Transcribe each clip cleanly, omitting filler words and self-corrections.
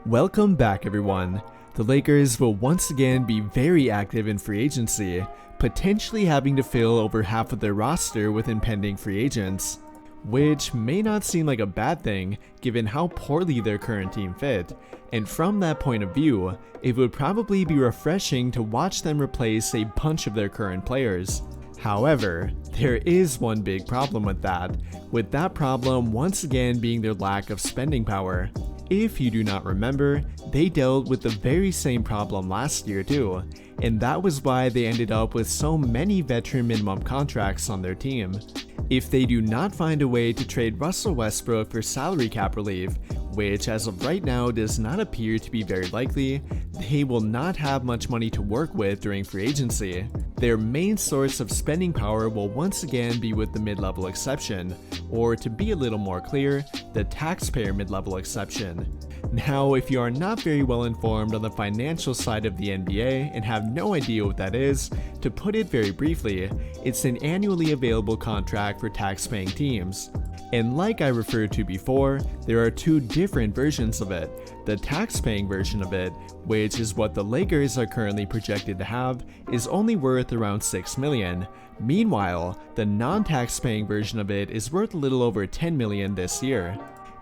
Welcome back, everyone. The Lakers will once again be very active in free agency, potentially having to fill over half of their roster with impending free agents, which may not seem like a bad thing given how poorly their current team fit, and from that point of view, it would probably be refreshing to watch them replace a bunch of their current players. However, there is one big problem with that problem once again being their lack of spending power. If you do not remember, they dealt with the very same problem last year too, and that was why they ended up with so many veteran minimum contracts on their team. If they do not find a way to trade Russell Westbrook for salary cap relief, which as of right now does not appear to be very likely, they will not have much money to work with during free agency. Their main source of spending power will once again be with the mid-level exception, or to be a little more clear, the taxpayer mid-level exception. Now, if you are not very well informed on the financial side of the NBA and have no idea what that is, to put it very briefly, it's an annually available contract for tax-paying teams. And like I referred to before, there are two different versions of it. The tax-paying version of it, which is what the Lakers are currently projected to have, is only worth around $6 million. Meanwhile, the non-tax-paying version of it is worth a little over $10 million this year.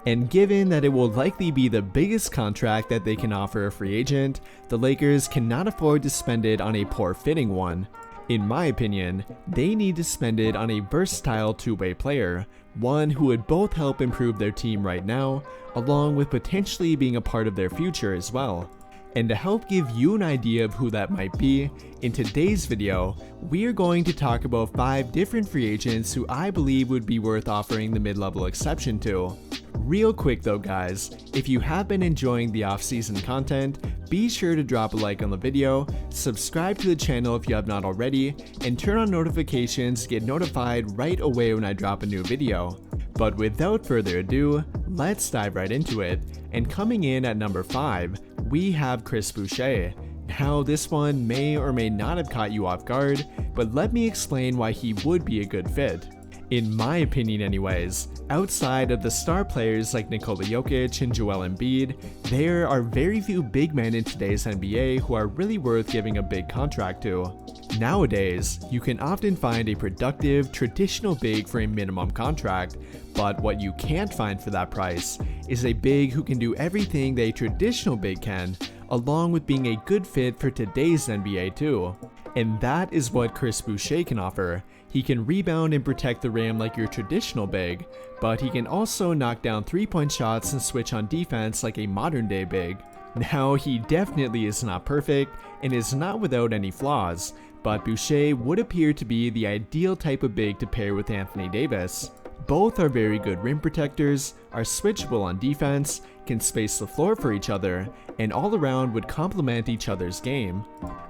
And given that it will likely be the biggest contract that they can offer a free agent, the Lakers cannot afford to spend it on a poor-fitting one. In my opinion, they need to spend it on a versatile two-way player, one who would both help improve their team right now, along with potentially being a part of their future as well. And to help give you an idea of who that might be, in today's video, we are going to talk about 5 different free agents who I believe would be worth offering the mid-level exception to. Real quick though guys, if you have been enjoying the off-season content, be sure to drop a like on the video, subscribe to the channel if you have not already, and turn on notifications to get notified right away when I drop a new video. But without further ado, let's dive right into it. And coming in at number 5, we have Chris Boucher. Now this one may or may not have caught you off guard, but let me explain why he would be a good fit. In my opinion anyways, outside of the star players like Nikola Jokic and Joel Embiid, there are very few big men in today's NBA who are really worth giving a big contract to. Nowadays, you can often find a productive, traditional big for a minimum contract, but what you can't find for that price is a big who can do everything that a traditional big can, along with being a good fit for today's NBA too. And that is what Chris Boucher can offer. He can rebound and protect the rim like your traditional big, but he can also knock down 3-point shots and switch on defense like a modern day big. Now, he definitely is not perfect and is not without any flaws, but Boucher would appear to be the ideal type of big to pair with Anthony Davis. Both are very good rim protectors, are switchable on defense, can space the floor for each other, and all around would complement each other's game.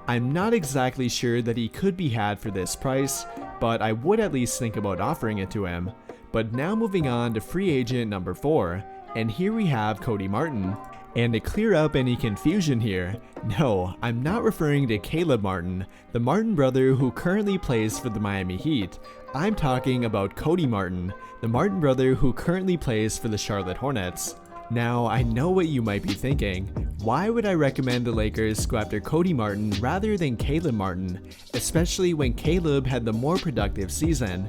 I'm not exactly sure that he could be had for this price, but I would at least think about offering it to him. But now moving on to free agent number 4, and here we have Cody Martin. And to clear up any confusion here, no, I'm not referring to Caleb Martin, the Martin brother who currently plays for the Miami Heat. I'm talking about Cody Martin, the Martin brother who currently plays for the Charlotte Hornets. Now, I know what you might be thinking. Why would I recommend the Lakers go after Cody Martin rather than Caleb Martin, especially when Caleb had the more productive season?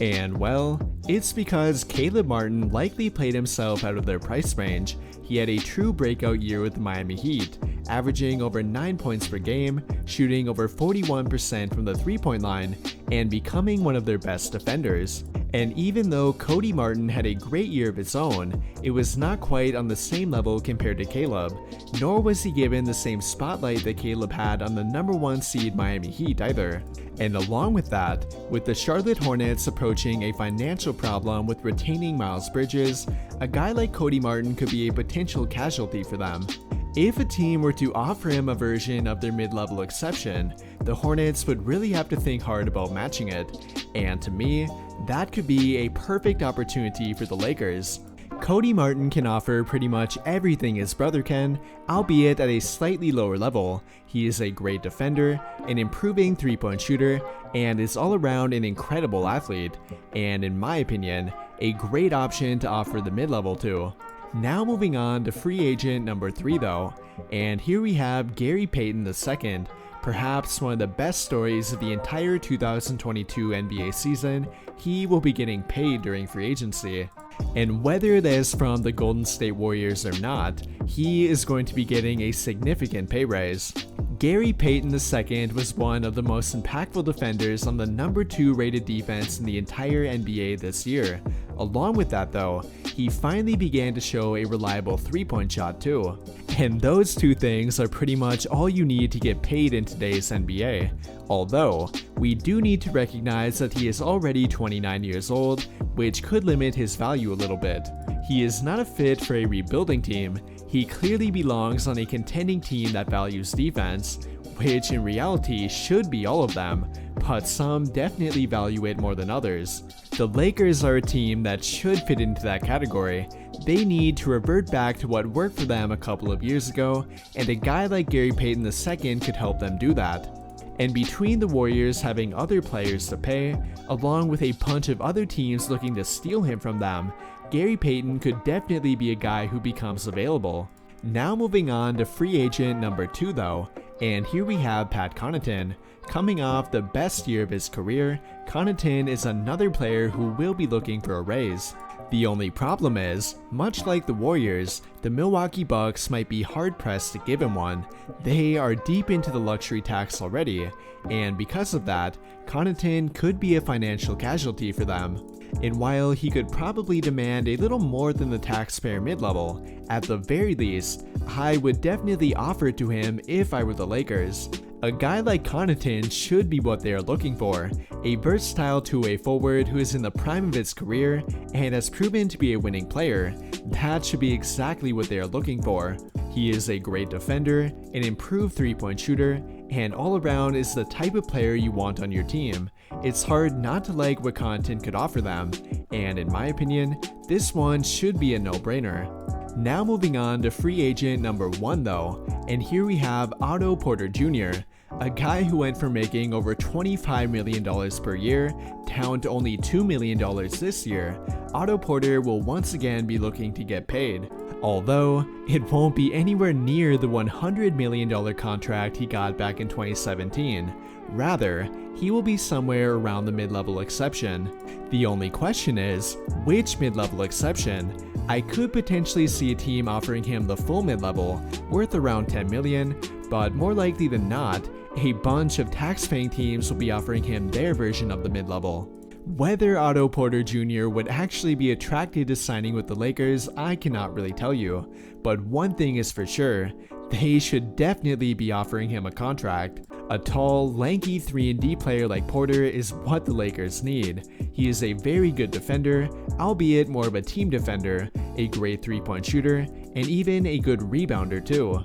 And well, it's because Caleb Martin likely played himself out of their price range. He had a true breakout year with the Miami Heat, averaging over 9 points per game, shooting over 41% from the 3-point line, and becoming one of their best defenders. And even though Cody Martin had a great year of its own, it was not quite on the same level compared to Caleb, nor was he given the same spotlight that Caleb had on the number 1 seed Miami Heat either. And along with that, with the Charlotte Hornets approaching a financial problem with retaining Miles Bridges, a guy like Cody Martin could be a potential casualty for them. If a team were to offer him a version of their mid-level exception, the Hornets would really have to think hard about matching it, and to me, that could be a perfect opportunity for the Lakers. Cody Martin can offer pretty much everything his brother can, albeit at a slightly lower level. He is a great defender, an improving 3-point shooter, and is all around an incredible athlete, and in my opinion, a great option to offer the mid-level to. Now moving on to free agent number 3 though, and here we have Gary Payton II, perhaps one of the best stories of the entire 2022 NBA season. He will be getting paid during free agency. And whether that is from the Golden State Warriors or not, he is going to be getting a significant pay raise. Gary Payton II was one of the most impactful defenders on the number 2 rated defense in the entire NBA this year. Along with that though, he finally began to show a reliable 3-point shot too. And those two things are pretty much all you need to get paid in today's NBA. Although, we do need to recognize that he is already 29 years old, which could limit his value a little bit. He is not a fit for a rebuilding team. He clearly belongs on a contending team that values defense, which in reality should be all of them, but some definitely value it more than others. The Lakers are a team that should fit into that category. They need to revert back to what worked for them a couple of years ago, and a guy like Gary Payton II could help them do that. And between the Warriors having other players to pay, along with a bunch of other teams looking to steal him from them, Gary Payton could definitely be a guy who becomes available. Now moving on to free agent number 2 though, and here we have Pat Connaughton. Coming off the best year of his career, Connaughton is another player who will be looking for a raise. The only problem is, much like the Warriors, the Milwaukee Bucks might be hard-pressed to give him one. They are deep into the luxury tax already, and because of that, Connaughton could be a financial casualty for them. And while he could probably demand a little more than the taxpayer mid-level, at the very least, I would definitely offer it to him if I were the Lakers. A guy like Connaughton should be what they are looking for, a versatile two-way forward who is in the prime of his career and has proven to be a winning player. That should be exactly what they are looking for. He is a great defender, an improved 3-point shooter, and all around is the type of player you want on your team. It's hard not to like what Connaughton could offer them, and in my opinion, this one should be a no-brainer. Now moving on to free agent number 1 though, and here we have Otto Porter Jr., a guy who went from making over $25 million per year down to only $2 million this year. Otto Porter will once again be looking to get paid, although it won't be anywhere near the $100 million contract he got back in 2017. Rather, he will be somewhere around the mid-level exception. The only question is, which mid-level exception? I could potentially see a team offering him the full mid-level, worth around $10 million, but more likely than not, a bunch of tax-paying teams will be offering him their version of the mid-level. Whether Otto Porter Jr. would actually be attracted to signing with the Lakers, I cannot really tell you, but one thing is for sure, they should definitely be offering him a contract. A tall, lanky 3-and-D player like Porter is what the Lakers need. He is a very good defender, albeit more of a team defender, a great 3-point shooter, and even a good rebounder too.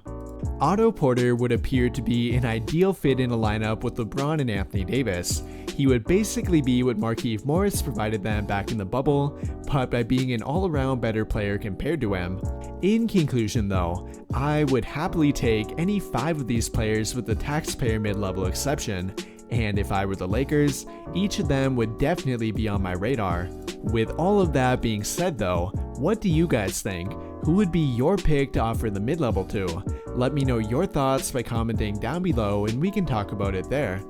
Otto Porter would appear to be an ideal fit in a lineup with LeBron and Anthony Davis. He would basically be what Markieff Morris provided them back in the bubble, but by being an all-around better player compared to him. In conclusion though, I would happily take any 5 of these players with the taxpayer mid-level exception, and if I were the Lakers, each of them would definitely be on my radar. With all of that being said though, what do you guys think? Who would be your pick to offer the mid-level to? Let me know your thoughts by commenting down below and we can talk about it there.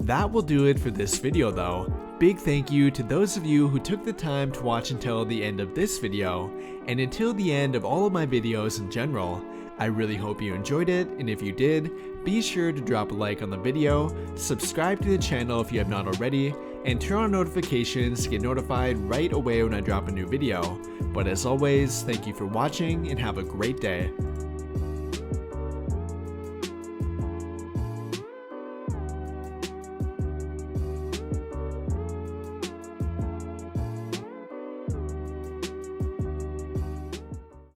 That will do it for this video though. Big thank you to those of you who took the time to watch until the end of this video, and until the end of all of my videos in general. I really hope you enjoyed it, and if you did, be sure to drop a like on the video, subscribe to the channel if you have not already, and turn on notifications to get notified right away when I drop a new video. But as always, thank you for watching and have a great day.